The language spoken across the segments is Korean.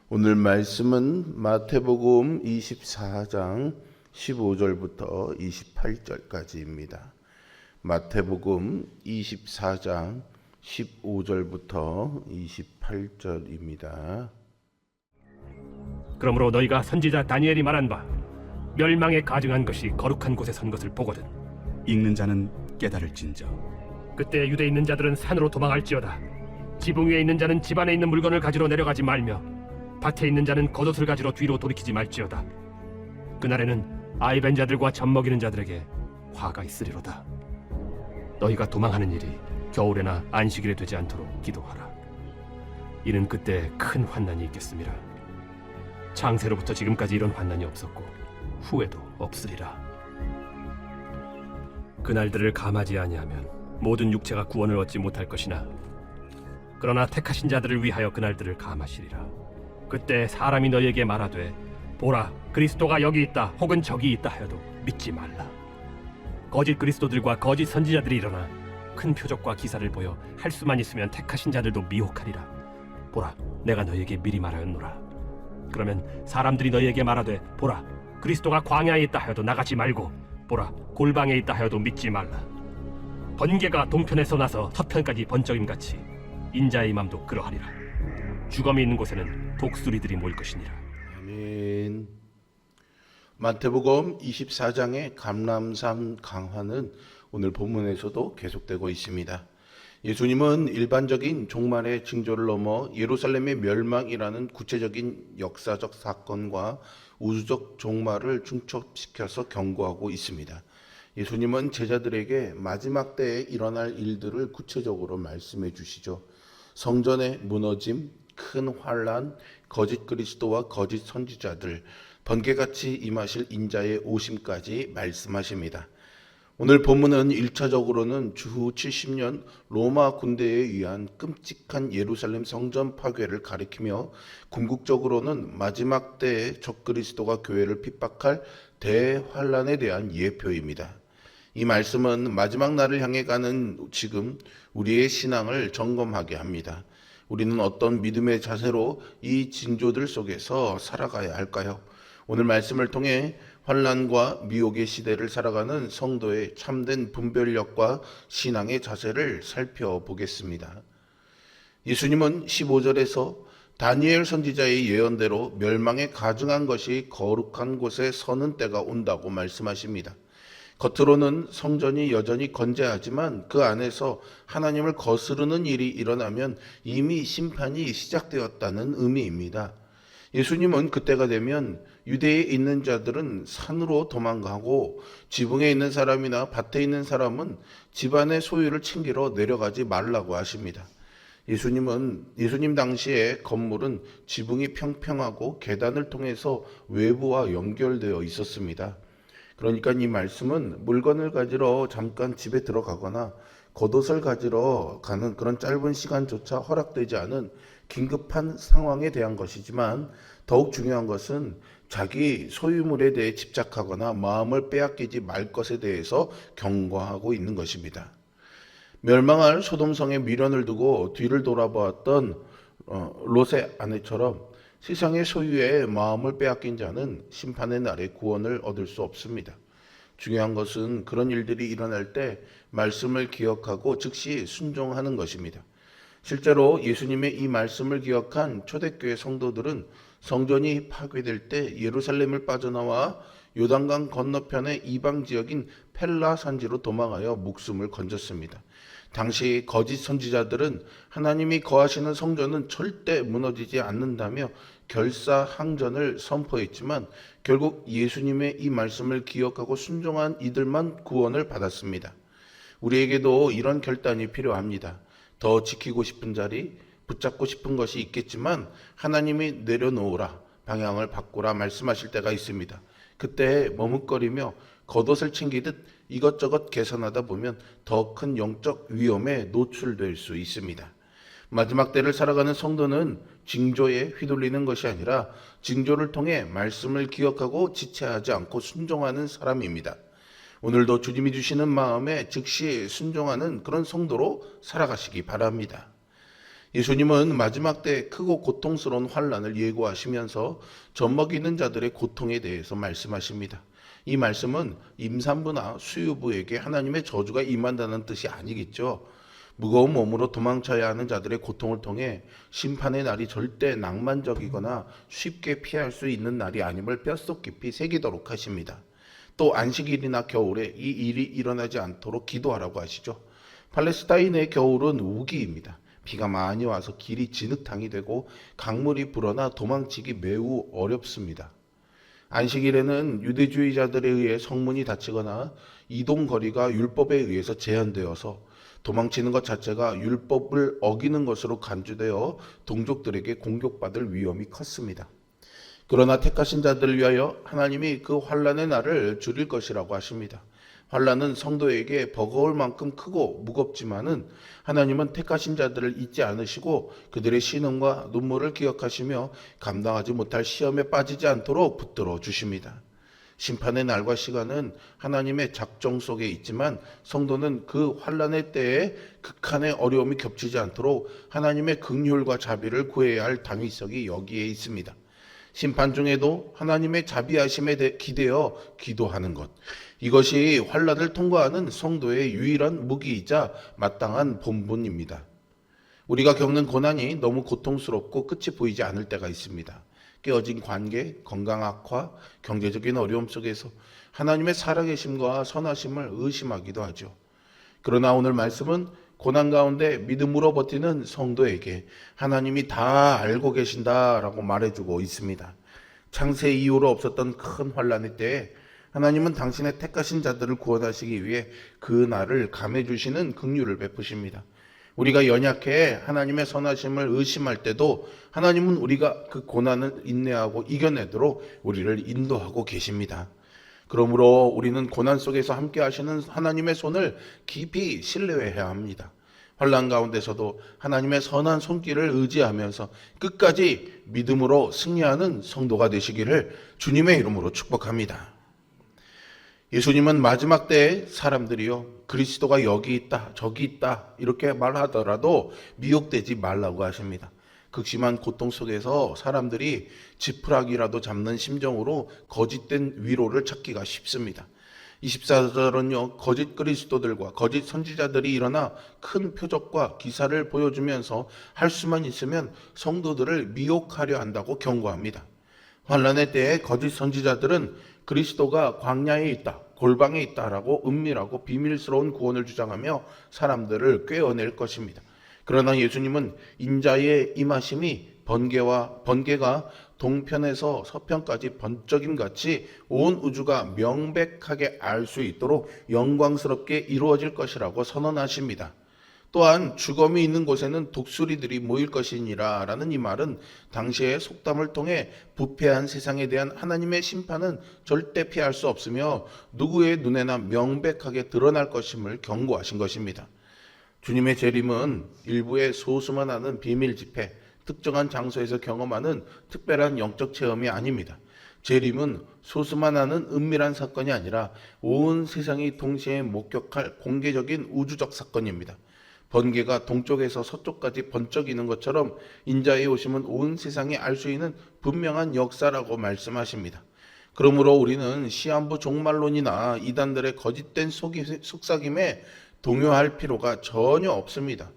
오늘 말씀은 마태복음 24장 15절부터 28절까지입니다. 마태복음 24장 15절부터 28절입니다. 그러므로 너희가 선지자 다니엘이 말한 바 멸망에 가증한 것이 거룩한 곳에 선 것을 보거든 읽는 자는 깨달을진저. 그때 유대에 있는 자들은 산으로 도망할지어다. 지붕 위에 있는 자는 집 안에 있는 물건을 가지러 내려가지 말며 밭에 있는 자는 겉옷을 가지러 뒤로 돌이키지 말지어다. 그날에는 아이벤 자들과 젖 먹이는 자들에게 화가 있으리로다. 너희가 도망하는 일이 겨울에나 안식일에 되지 않도록 기도하라. 이는 그때 큰 환난이 있겠음이라. 창세로부터 지금까지 이런 환난이 없었고 후에도 없으리라. 그날들을 감하지 아니하면 모든 육체가 구원을 얻지 못할 것이나 그러나 택하신 자들을 위하여 그날들을 감하시리라. 그때 사람이 너희에게 말하되 보라 그리스도가 여기 있다 혹은 저기 있다 하여도 믿지 말라. 거짓 그리스도들과 거짓 선지자들이 일어나 큰 표적과 기사를 보여 할 수만 있으면 택하신 자들도 미혹하리라. 보라 내가 너희에게 미리 말하였노라. 그러면 사람들이 너희에게 말하되 보라 그리스도가 광야에 있다 하여도 나가지 말고 보라 골방에 있다 하여도 믿지 말라. 번개가 동편에서 나서 서편까지 번쩍임같이 인자의 맘도 그러하리라. 주검이 있는 곳에는 독수리들이 모일 것이니라. 아멘. 마태복음 24장의 감람산 강화는 오늘 본문에서도 계속되고 있습니다. 예수님은 일반적인 종말의 징조를 넘어 예루살렘의 멸망이라는 구체적인 역사적 사건과 우주적 종말을 중첩시켜서 경고하고 있습니다. 예수님은 제자들에게 마지막 때에 일어날 일들을 구체적으로 말씀해 주시죠. 성전의 무너짐, 큰 환란, 거짓 그리스도와 거짓 선지자들, 번개같이 임하실 인자의 오심까지 말씀하십니다. 오늘 본문은 1차적으로는 주후 70년 로마 군대에 의한 끔찍한 예루살렘 성전 파괴를 가리키며 궁극적으로는 마지막 때에 적그리스도가 교회를 핍박할 대환란에 대한 예표입니다. 이 말씀은 마지막 날을 향해 가는 지금 우리의 신앙을 점검하게 합니다. 우리는 어떤 믿음의 자세로 이 징조들 속에서 살아가야 할까요? 오늘 말씀을 통해 환난과 미혹의 시대를 살아가는 성도의 참된 분별력과 신앙의 자세를 살펴보겠습니다. 예수님은 15절에서 다니엘 선지자의 예언대로 멸망에 가증한 것이 거룩한 곳에 서는 때가 온다고 말씀하십니다. 겉으로는 성전이 여전히 건재하지만 그 안에서 하나님을 거스르는 일이 일어나면 이미 심판이 시작되었다는 의미입니다. 예수님은 그때가 되면 유대에 있는 자들은 산으로 도망가고 지붕에 있는 사람이나 밭에 있는 사람은 집안의 소유를 챙기러 내려가지 말라고 하십니다. 예수님 당시에 건물은 지붕이 평평하고 계단을 통해서 외부와 연결되어 있었습니다. 그러니까 이 말씀은 물건을 가지러 잠깐 집에 들어가거나 겉옷을 가지러 가는 그런 짧은 시간조차 허락되지 않은 긴급한 상황에 대한 것이지만 더욱 중요한 것은 자기 소유물에 대해 집착하거나 마음을 빼앗기지 말 것에 대해서 경고하고 있는 것입니다. 멸망할 소돔성에 미련을 두고 뒤를 돌아보았던 롯의 아내처럼 세상의 소유에 마음을 빼앗긴 자는 심판의 날에 구원을 얻을 수 없습니다. 중요한 것은 그런 일들이 일어날 때 말씀을 기억하고 즉시 순종하는 것입니다. 실제로 예수님의 이 말씀을 기억한 초대교회 성도들은 성전이 파괴될 때 예루살렘을 빠져나와 요단강 건너편의 이방 지역인 펠라 산지로 도망하여 목숨을 건졌습니다. 당시 거짓 선지자들은 하나님이 거하시는 성전은 절대 무너지지 않는다며 결사항전을 선포했지만 결국 예수님의 이 말씀을 기억하고 순종한 이들만 구원을 받았습니다. 우리에게도 이런 결단이 필요합니다. 더 지키고 싶은 자리, 붙잡고 싶은 것이 있겠지만 하나님이 내려놓으라, 방향을 바꾸라 말씀하실 때가 있습니다. 그때 머뭇거리며 겉옷을 챙기듯 이것저것 계산하다 보면 더 큰 영적 위험에 노출될 수 있습니다. 마지막 때를 살아가는 성도는 징조에 휘둘리는 것이 아니라 징조를 통해 말씀을 기억하고 지체하지 않고 순종하는 사람입니다. 오늘도 주님이 주시는 마음에 즉시 순종하는 그런 성도로 살아가시기 바랍니다. 예수님은 마지막 때 크고 고통스러운 환란을 예고하시면서 젖먹이는 자들의 고통에 대해서 말씀하십니다. 이 말씀은 임산부나 수유부에게 하나님의 저주가 임한다는 뜻이 아니겠죠. 무거운 몸으로 도망쳐야 하는 자들의 고통을 통해 심판의 날이 절대 낭만적이거나 쉽게 피할 수 있는 날이 아님을 뼛속 깊이 새기도록 하십니다. 또 안식일이나 겨울에 이 일이 일어나지 않도록 기도하라고 하시죠. 팔레스타인의 겨울은 우기입니다. 비가 많이 와서 길이 진흙탕이 되고 강물이 불어나 도망치기 매우 어렵습니다. 안식일에는 유대주의자들에 의해 성문이 닫히거나 이동 거리가 율법에 의해서 제한되어서 도망치는 것 자체가 율법을 어기는 것으로 간주되어 동족들에게 공격받을 위험이 컸습니다. 그러나 택하신 자들을 위하여 하나님이 그 환란의 날을 줄일 것이라고 하십니다. 환란은 성도에게 버거울 만큼 크고 무겁지만은 하나님은 택하신 자들을 잊지 않으시고 그들의 신음과 눈물을 기억하시며 감당하지 못할 시험에 빠지지 않도록 붙들어 주십니다. 심판의 날과 시간은 하나님의 작정 속에 있지만 성도는 그 환란의 때에 극한의 어려움이 겹치지 않도록 하나님의 긍휼과 자비를 구해야 할 당위성이 여기에 있습니다. 심판 중에도 하나님의 자비하심에 기대어 기도하는 것, 이것이 환란을 통과하는 성도의 유일한 무기이자 마땅한 본분입니다. 우리가 겪는 고난이 너무 고통스럽고 끝이 보이지 않을 때가 있습니다. 깨어진 관계, 건강 악화, 경제적인 어려움 속에서 하나님의 살아계심과 선하심을 의심하기도 하죠. 그러나 오늘 말씀은 고난 가운데 믿음으로 버티는 성도에게 하나님이 다 알고 계신다라고 말해주고 있습니다. 창세 이후로 없었던 큰 환란의 때에 하나님은 당신의 택하신 자들을 구원하시기 위해 그 날을 감해주시는 긍휼을 베푸십니다. 우리가 연약해 하나님의 선하심을 의심할 때도 하나님은 우리가 그 고난을 인내하고 이겨내도록 우리를 인도하고 계십니다. 그러므로 우리는 고난 속에서 함께 하시는 하나님의 손을 깊이 신뢰해야 합니다. 환난 가운데서도 하나님의 선한 손길을 의지하면서 끝까지 믿음으로 승리하는 성도가 되시기를 주님의 이름으로 축복합니다. 예수님은 마지막 때에 사람들이요, 그리스도가 여기 있다, 저기 있다 이렇게 말하더라도 미혹되지 말라고 하십니다. 극심한 고통 속에서 사람들이 지푸라기라도 잡는 심정으로 거짓된 위로를 찾기가 쉽습니다. 24절은요, 거짓 그리스도들과 거짓 선지자들이 일어나 큰 표적과 기사를 보여주면서 할 수만 있으면 성도들을 미혹하려 한다고 경고합니다. 환란의 때에 거짓 선지자들은 그리스도가 광야에 있다, 골방에 있다라고 은밀하고 비밀스러운 구원을 주장하며 사람들을 꿰어낼 것입니다. 그러나 예수님은 인자의 임하심이 번개가 동편에서 서편까지 번쩍임같이 온 우주가 명백하게 알 수 있도록 영광스럽게 이루어질 것이라고 선언하십니다. 또한 죽음이 있는 곳에는 독수리들이 모일 것이니라 라는 이 말은 당시의 속담을 통해 부패한 세상에 대한 하나님의 심판은 절대 피할 수 없으며 누구의 눈에나 명백하게 드러날 것임을 경고하신 것입니다. 주님의 재림은 일부의 소수만 하는 비밀 집회, 특정한 장소에서 경험하는 특별한 영적 체험이 아닙니다. 재림은 소수만 하는 은밀한 사건이 아니라 온 세상이 동시에 목격할 공개적인 우주적 사건입니다. 번개가 동쪽에서 서쪽까지 번쩍이는 것처럼 인자의 오심은 온 세상이 알 수 있는 분명한 역사라고 말씀하십니다. 그러므로 우리는 시한부 종말론이나 이단들의 거짓된 속삭임에 동요할 필요가 전혀 없습니다.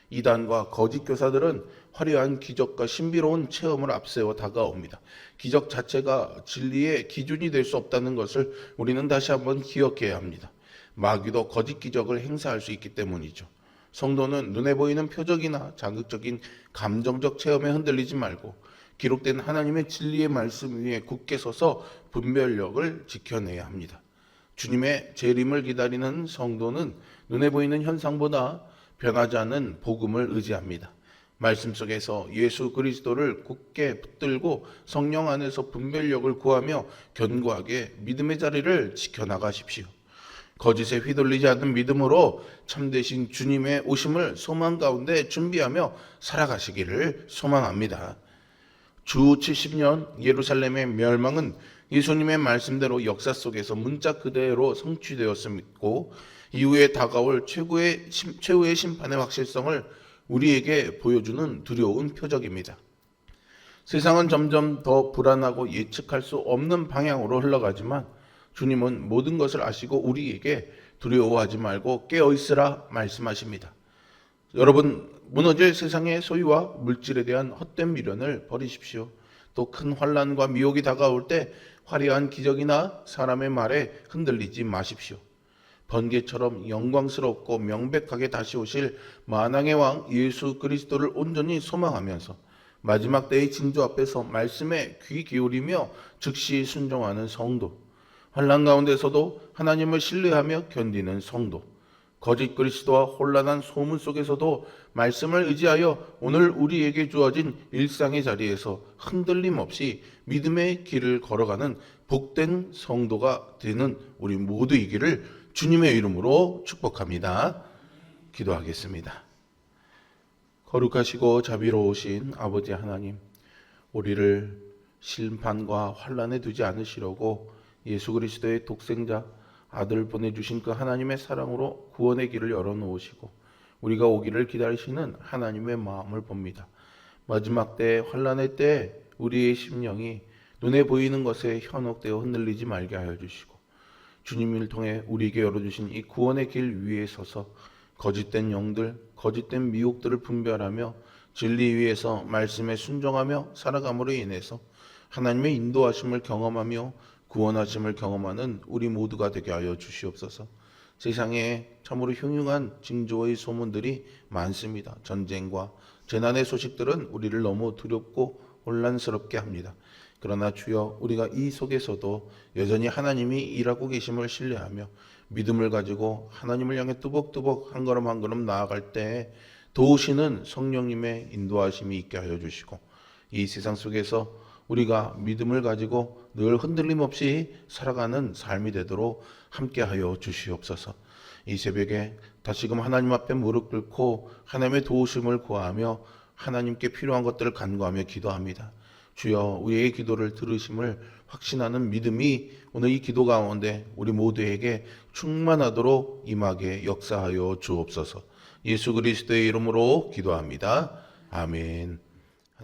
이단과 거짓 교사들은 화려한 기적과 신비로운 체험을 앞세워 다가옵니다. 기적 자체가 진리의 기준이 될 수 없다는 것을 우리는 다시 한번 기억해야 합니다. 마귀도 거짓 기적을 행사할 수 있기 때문이죠. 성도는 눈에 보이는 표적이나 자극적인 감정적 체험에 흔들리지 말고 기록된 하나님의 진리의 말씀 위에 굳게 서서 분별력을 지켜내야 합니다. 주님의 재림을 기다리는 성도는 눈에 보이는 현상보다 변하지 않는 복음을 의지합니다. 말씀 속에서 예수 그리스도를 굳게 붙들고 성령 안에서 분별력을 구하며 견고하게 믿음의 자리를 지켜나가십시오. 거짓에 휘둘리지 않는 믿음으로 참되신 주님의 오심을 소망 가운데 준비하며 살아가시기를 소망합니다. 주 70년 예루살렘의 멸망은 예수님의 말씀대로 역사 속에서 문자 그대로 성취되었음고 이후에 다가올 최후의 심판의 확실성을 우리에게 보여주는 두려운 표적입니다. 세상은 점점 더 불안하고 예측할 수 없는 방향으로 흘러가지만 주님은 모든 것을 아시고 우리에게 두려워하지 말고 깨어있으라 말씀하십니다. 여러분, 무너질 세상의 소유와 물질에 대한 헛된 미련을 버리십시오. 또 큰 환난과 미혹이 다가올 때 화려한 기적이나 사람의 말에 흔들리지 마십시오. 번개처럼 영광스럽고 명백하게 다시 오실 만왕의 왕 예수 그리스도를 온전히 소망하면서 마지막 때의 징조 앞에서 말씀에 귀 기울이며 즉시 순종하는 성도, 환난 가운데서도 하나님을 신뢰하며 견디는 성도, 거짓 그리스도와 혼란한 소문 속에서도 말씀을 의지하여 오늘 우리에게 주어진 일상의 자리에서 흔들림 없이 믿음의 길을 걸어가는 복된 성도가 되는 우리 모두이기를 주님의 이름으로 축복합니다. 기도하겠습니다. 거룩하시고 자비로우신 아버지 하나님, 우리를 심판과 환난에 두지 않으시려고 예수 그리스도의 독생자 아들 보내주신 그 하나님의 사랑으로 구원의 길을 열어놓으시고 우리가 오기를 기다리시는 하나님의 마음을 봅니다. 마지막 때 환난의 때 우리의 심령이 눈에 보이는 것에 현혹되어 흔들리지 말게 하여 주시고 주님을 통해 우리에게 열어주신 이 구원의 길 위에 서서 거짓된 영들, 거짓된 미혹들을 분별하며 진리 위에서 말씀에 순종하며 살아감으로 인해서 하나님의 인도하심을 경험하며 구원하심을 경험하는 우리 모두가 되게 하여 주시옵소서. 세상에 참으로 흉흉한 징조의 소문들이 많습니다. 전쟁과 재난의 소식들은 우리를 너무 두렵고 혼란스럽게 합니다. 그러나 주여, 우리가 이 속에서도 여전히 하나님이 일하고 계심을 신뢰하며 믿음을 가지고 하나님을 향해 뚜벅뚜벅 한 걸음 한 걸음 나아갈 때 도우시는 성령님의 인도하심이 있게 하여 주시고 이 세상 속에서 우리가 믿음을 가지고 늘 흔들림 없이 살아가는 삶이 되도록 함께하여 주시옵소서. 이 새벽에 다시금 하나님 앞에 무릎 꿇고 하나님의 도우심을 구하며 하나님께 필요한 것들을 간구하며 기도합니다. 주여, 우리의 기도를 들으심을 확신하는 믿음이 오늘 이 기도 가운데 우리 모두에게 충만하도록 임하게 역사하여 주옵소서. 예수 그리스도의 이름으로 기도합니다. 아멘.